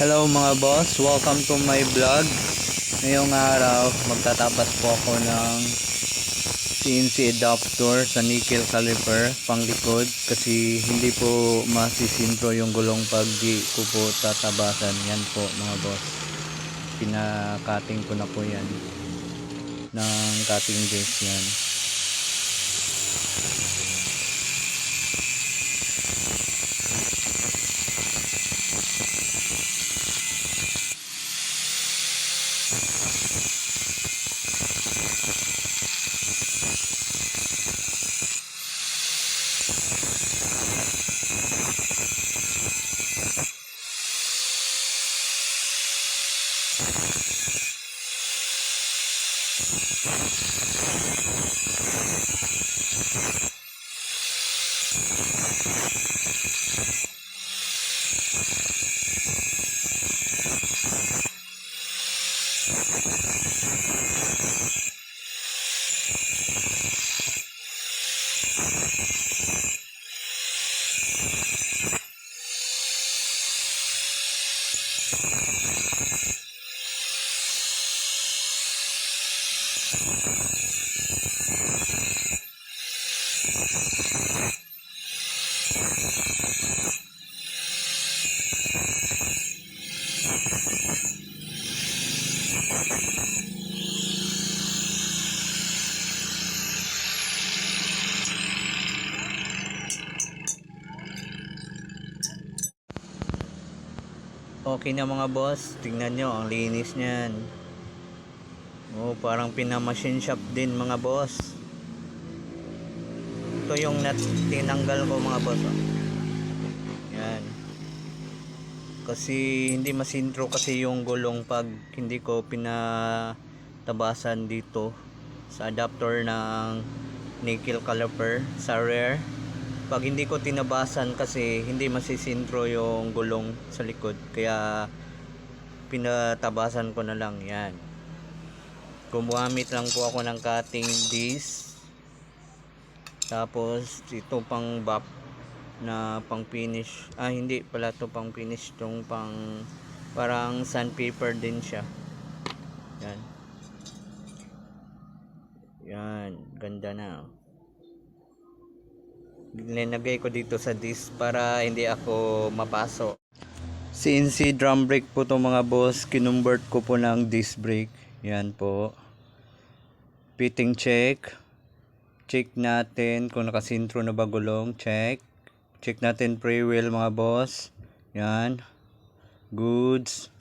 Hello mga boss, welcome to my vlog. Ngayong araw, magtatapat po ako ng CNC adapter sa nickel caliper panglikod kasi hindi po masisintro yung gulong pag di ko po tatabasan. Yan po mga boss, pinakating ko na po yan ng cutting disc yan. Okay na mga boss, tingnan nyo ang linis niyan. Oh, parang pinamachine shop din mga boss. Ito yung tinanggal ko mga boss. Oh. Yan. Kasi hindi masintro kasi yung gulong pag hindi ko pinatabasan dito sa adapter ng nickel caliper sa rear. Pag hindi ko tinabasan kasi hindi masisintro yung gulong sa likod, kaya pinatabasan ko na lang. Yan, gumamit lang po ako ng cutting disc, tapos ito pang buff na pang finish, hindi pala to pang finish, tong pang parang sandpaper din siya. Yan, yan, ganda na. Linagay ko dito sa disc para hindi ako mapaso. CNC drum brake po to mga boss, kinumbert ko po ng disc brake. Yan po, fitting check. Check natin kung nakasintro na ba gulong. Check natin pre-wheel mga boss. Yan, goods.